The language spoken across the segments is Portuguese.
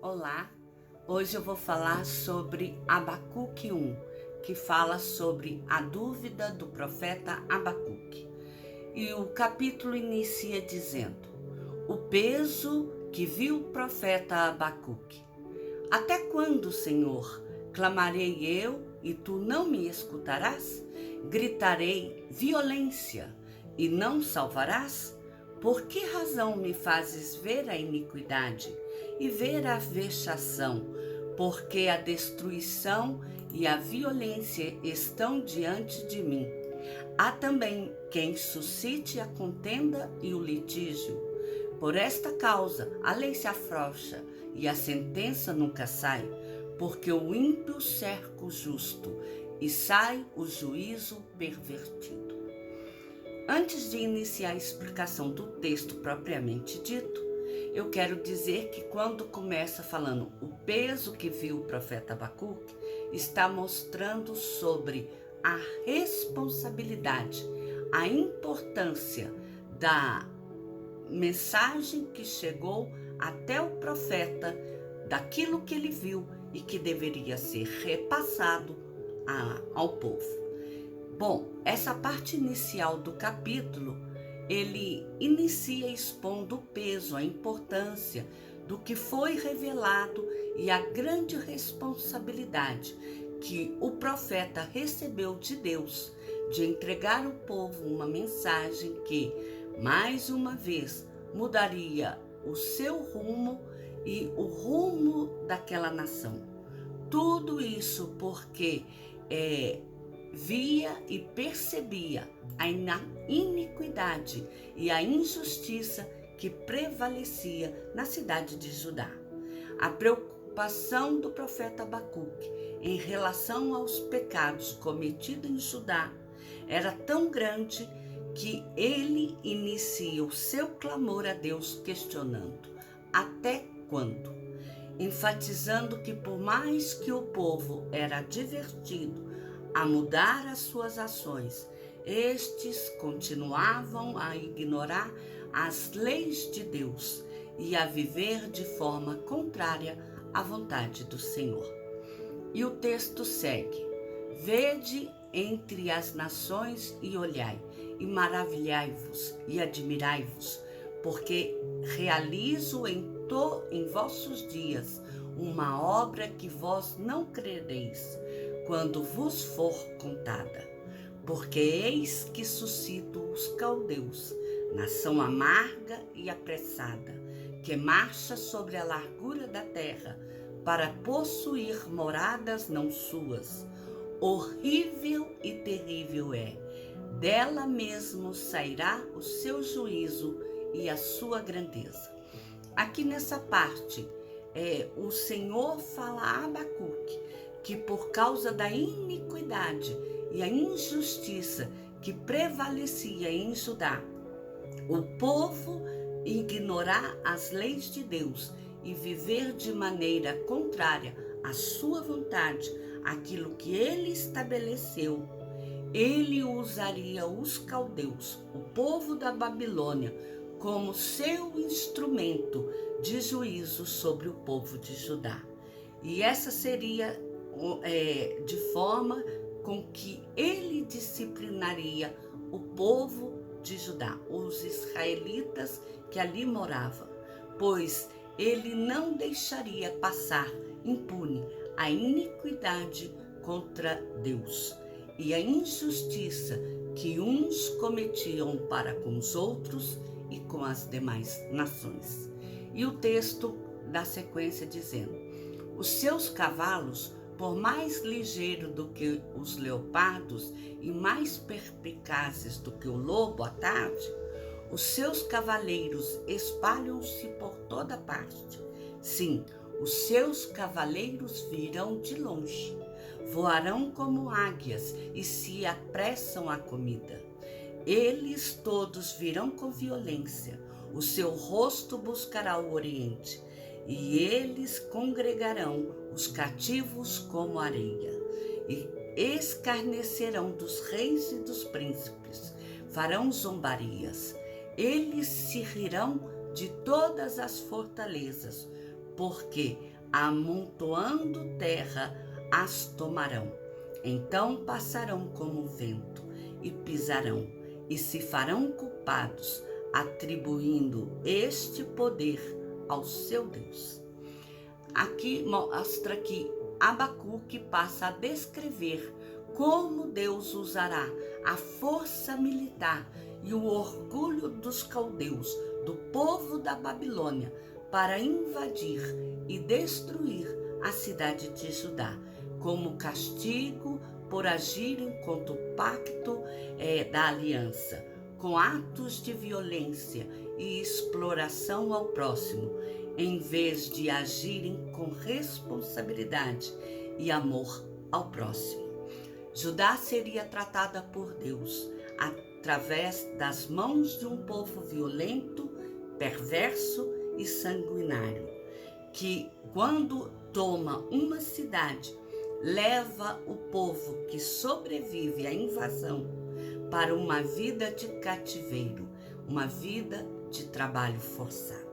Olá, hoje eu vou falar sobre Abacuque 1, que fala sobre a dúvida do profeta Abacuque. E o capítulo inicia dizendo: o peso que viu o profeta Abacuque. Até quando, Senhor, clamarei eu e tu não me escutarás? Gritarei violência e não salvarás? Por que razão me fazes ver a iniquidade e ver a vexação? Porque a destruição e a violência estão diante de mim. Há também quem suscite a contenda e o litígio. Por esta causa, a lei se afrouxa e a sentença nunca sai, porque o ímpio cerca o justo e sai o juízo pervertido. Antes de iniciar a explicação do texto propriamente dito, eu quero dizer que quando começa falando o peso que viu o profeta Abacuque, está mostrando sobre a responsabilidade, a importância da mensagem que chegou até o profeta, daquilo que ele viu e que deveria ser repassado ao povo. Bom, essa parte inicial do capítulo, ele inicia expondo o peso, a importância do que foi revelado e a grande responsabilidade que o profeta recebeu de Deus de entregar ao povo uma mensagem que, mais uma vez, mudaria o seu rumo e o rumo daquela nação. Tudo isso porque via e percebia a iniquidade e a injustiça que prevalecia na cidade de Judá. A preocupação do profeta Abacuque em relação aos pecados cometidos em Judá era tão grande que ele inicia o seu clamor a Deus questionando: até quando? Enfatizando que por mais que o povo era advertido a mudar as suas ações, estes continuavam a ignorar as leis de Deus e a viver de forma contrária à vontade do Senhor. E o texto segue: vede entre as nações e olhai, e maravilhai-vos e admirai-vos, porque realizo em vossos dias uma obra que vós não crereis, quando vos for contada. Porque eis que suscito os caldeus, nação amarga e apressada, que marcha sobre a largura da terra, para possuir moradas não suas. Horrível e terrível é, dela mesmo sairá o seu juízo e a sua grandeza. Aqui nessa parte, o Senhor fala a Abacuque que por causa da iniquidade e a injustiça que prevalecia em Judá, o povo ignorar as leis de Deus e viver de maneira contrária à sua vontade, aquilo que ele estabeleceu, ele usaria os caldeus, o povo da Babilônia, como seu instrumento de juízo sobre o povo de Judá. E essa seria de forma com que ele disciplinaria o povo de Judá, os israelitas que ali moravam, pois ele não deixaria passar impune a iniquidade contra Deus e a injustiça que uns cometiam para com os outros e com as demais nações. E o texto dá sequência dizendo: os seus cavalos, por mais ligeiro do que os leopardos e mais perspicazes do que o lobo à tarde, os seus cavaleiros espalham-se por toda parte. Sim, os seus cavaleiros virão de longe, voarão como águias e se apressam à comida. Eles todos virão com violência, o seu rosto buscará o oriente, e eles congregarão os cativos como areia, e escarnecerão dos reis e dos príncipes, farão zombarias. Eles se rirão de todas as fortalezas, porque amontoando terra, as tomarão. Então passarão como vento e pisarão, e se farão culpados, atribuindo este poder ao seu Deus. Aqui mostra que Abacuque passa a descrever como Deus usará a força militar e o orgulho dos caldeus, do povo da Babilônia, para invadir e destruir a cidade de Judá, como castigo por agirem contra o pacto da aliança, com atos de violência e exploração ao próximo, em vez de agirem com responsabilidade e amor ao próximo. Judá seria tratada por Deus através das mãos de um povo violento, perverso e sanguinário, que, quando toma uma cidade, leva o povo que sobrevive à invasão para uma vida de cativeiro, uma vida de trabalho forçado.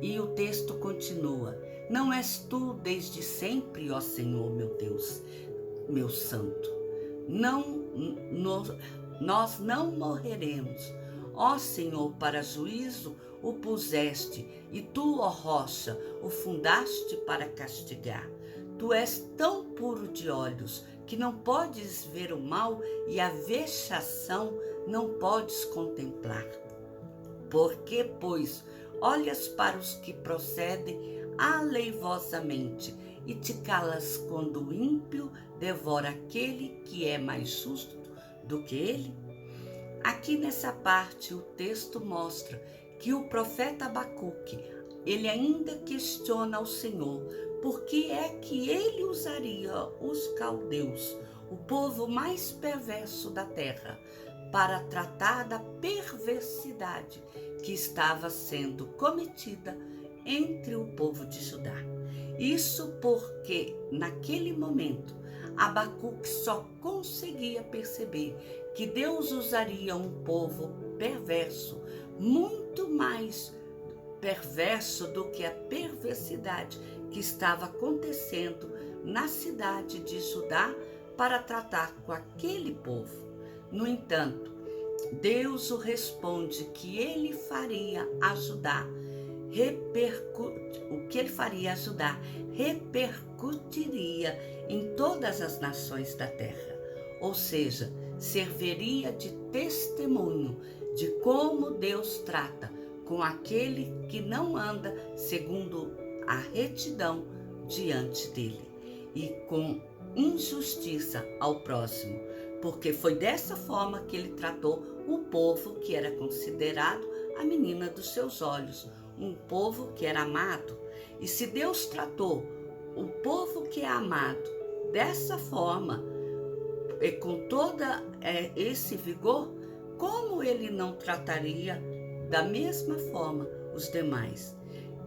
E o texto continua: não és tu desde sempre, ó Senhor meu Deus, meu santo. Nós não morreremos. Ó Senhor, para juízo o puseste, e tu, ó rocha, o fundaste para castigar. Tu és tão puro de olhos que não podes ver o mal, e a vexação não podes contemplar. Porque, pois, olhas para os que procedem aleivosamente e te calas quando o ímpio devora aquele que é mais justo do que ele? Aqui nessa parte o texto mostra que o profeta Abacuque, ele ainda questiona ao Senhor por que é que ele usaria os caldeus, o povo mais perverso da terra, para tratar da perversidade que estava sendo cometida entre o povo de Judá. Isso porque, naquele momento, Abacuque só conseguia perceber que Deus usaria um povo perverso, muito mais perverso do que a perversidade que estava acontecendo na cidade de Judá, para tratar com aquele povo. No entanto, Deus o responde que ele faria ajudar, o que ele faria ajudar repercutiria em todas as nações da terra, ou seja, serviria de testemunho de como Deus trata com aquele que não anda segundo a retidão diante dele e com injustiça ao próximo, porque foi dessa forma que ele tratou o povo que era considerado a menina dos seus olhos, um povo que era amado. E se Deus tratou o povo que é amado dessa forma, e com todo esse vigor, como ele não trataria da mesma forma os demais?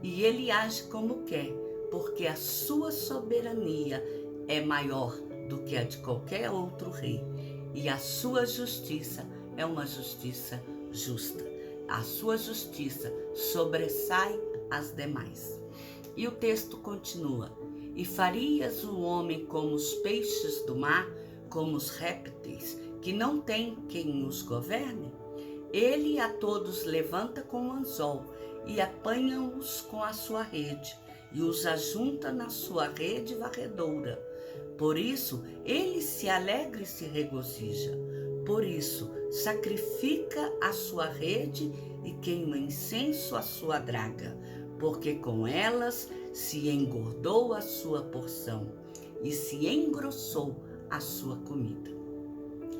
E ele age como quer, porque a sua soberania é maior do que a de qualquer outro rei, e a sua justiça é uma justiça justa. A sua justiça sobressai as demais. E o texto continua: e farias o homem como os peixes do mar, como os répteis, que não tem quem os governe? Ele a todos levanta com o anzol, e apanha-os com a sua rede, e os ajunta na sua rede varredora. Por isso, ele se alegra e se regozija. Por isso, sacrifica a sua rede e queima incenso à sua draga, porque com elas se engordou a sua porção e se engrossou a sua comida.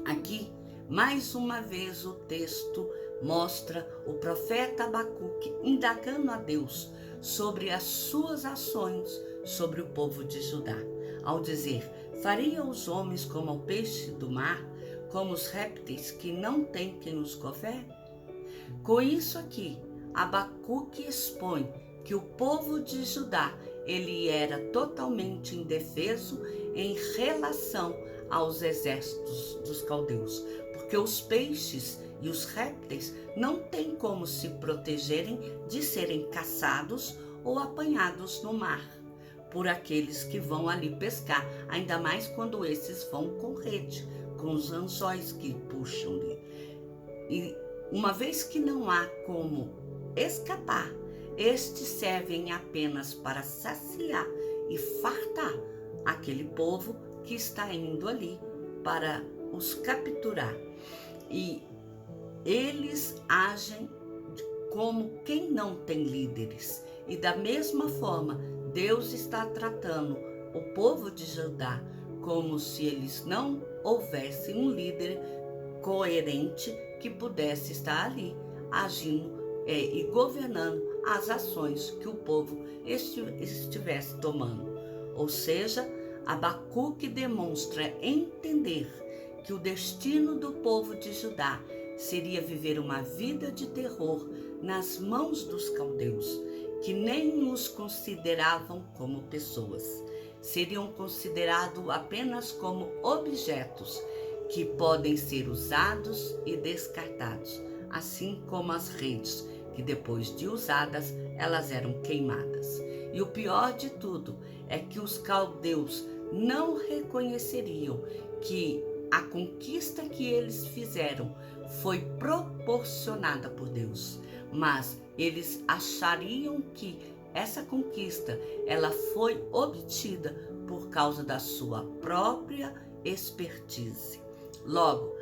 Aqui, mais uma vez, o texto mostra o profeta Abacuque indagando a Deus sobre as suas ações sobre o povo de Judá, ao dizer: faria os homens como o peixe do mar, como os répteis que não tem quem os governe? Com isso aqui, Abacuque expõe que o povo de Judá, ele era totalmente indefeso em relação aos exércitos dos caldeus, porque os peixes e os répteis não têm como se protegerem de serem caçados ou apanhados no mar. por aqueles que vão ali pescar, ainda mais quando esses vão com rede, com os anzóis que puxam ali. E uma vez que não há como escapar, estes servem apenas para saciar e fartar aquele povo que está indo ali para os capturar. E eles agem como quem não tem líderes. E da mesma forma, Deus está tratando o povo de Judá como se eles não houvessem um líder coerente que pudesse estar ali agindo e governando as ações que o povo estivesse tomando. Ou seja, Abacuque demonstra entender que o destino do povo de Judá seria viver uma vida de terror nas mãos dos caldeus, que nem os consideravam como pessoas. Seriam considerados apenas como objetos que podem ser usados e descartados, assim como as redes, que depois de usadas, elas eram queimadas. E o pior de tudo é que os caldeus não reconheceriam que a conquista que eles fizeram foi proporcionada por Deus, mas eles achariam que essa conquista ela foi obtida por causa da sua própria expertise. Logo,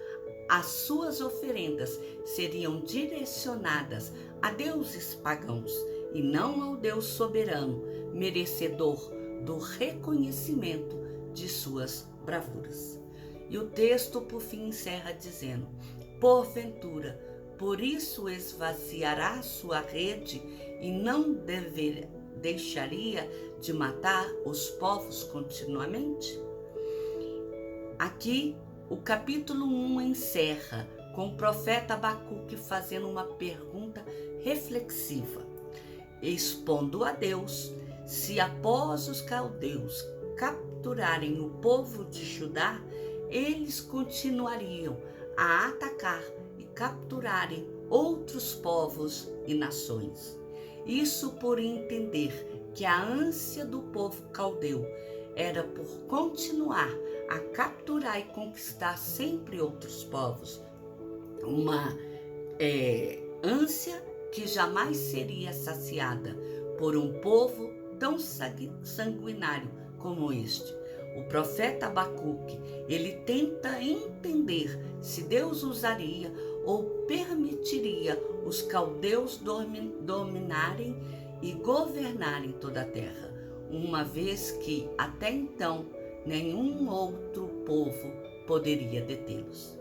as suas oferendas seriam direcionadas a deuses pagãos e não ao Deus soberano, merecedor do reconhecimento de suas bravuras. E o texto, por fim, encerra dizendo: porventura, por isso esvaziará sua rede e não deixaria de matar os povos continuamente? Aqui, o capítulo 1 encerra com o profeta Abacuque fazendo uma pergunta reflexiva, expondo a Deus se após os caldeus capturarem o povo de Judá, eles continuariam a atacar e capturarem outros povos e nações. Isso por entender que a ânsia do povo caldeu era por continuar a capturar e conquistar sempre outros povos. Uma ânsia que jamais seria saciada por um povo tão sanguinário como este. O profeta Abacuque, ele tenta entender se Deus usaria ou permitiria os caldeus dominarem e governarem toda a terra, uma vez que até então nenhum outro povo poderia detê-los.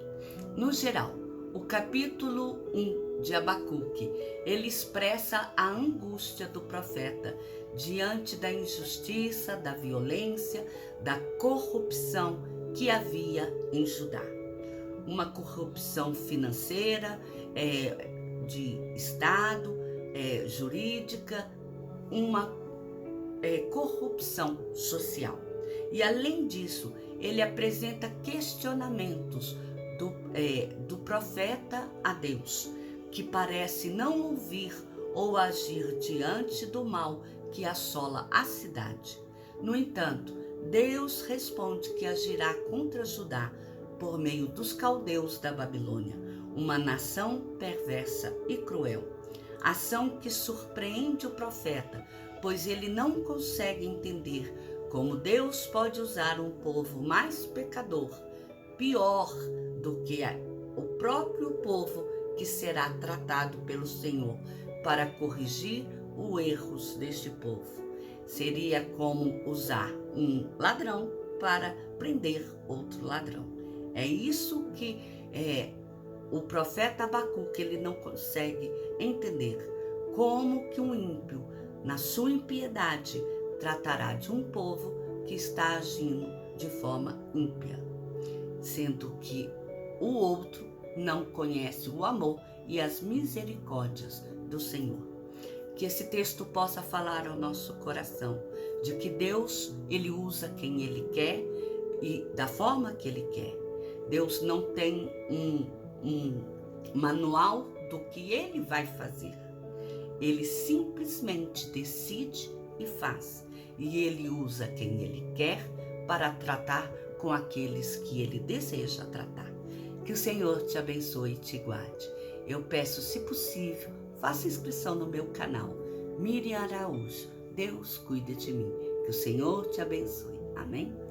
No geral, o capítulo 1 de Abacuque, ele expressa a angústia do profeta diante da injustiça, da violência, da corrupção que havia em Judá. Uma corrupção financeira, de Estado, jurídica, uma corrupção social. E além disso, ele apresenta questionamentos do profeta a Deus, que parece não ouvir ou agir diante do mal que assola a cidade. No entanto, Deus responde que agirá contra Judá por meio dos caldeus da Babilônia, uma nação perversa e cruel. Ação que surpreende o profeta, pois ele não consegue entender como Deus pode usar um povo mais pecador, pior do que o próprio povo que será tratado pelo Senhor, para corrigir os erros deste povo. Seria como usar um ladrão para prender outro ladrão. É isso que o profeta Abacuque ele não consegue entender. Como que um ímpio, na sua impiedade, tratará de um povo que está agindo de forma ímpia, sendo que o outro não conhece o amor e as misericórdias do Senhor. Que esse texto possa falar ao nosso coração de que Deus, ele usa quem ele quer e da forma que ele quer. Deus não tem um manual do que ele vai fazer. Ele simplesmente decide e faz. e Ele usa quem Ele quer para tratar com aqueles que Ele deseja tratar. Que o Senhor te abençoe e te guarde. Eu peço, se possível, faça inscrição no meu canal, Miriam Araújo. Deus cuide de mim. Que o Senhor te abençoe. Amém?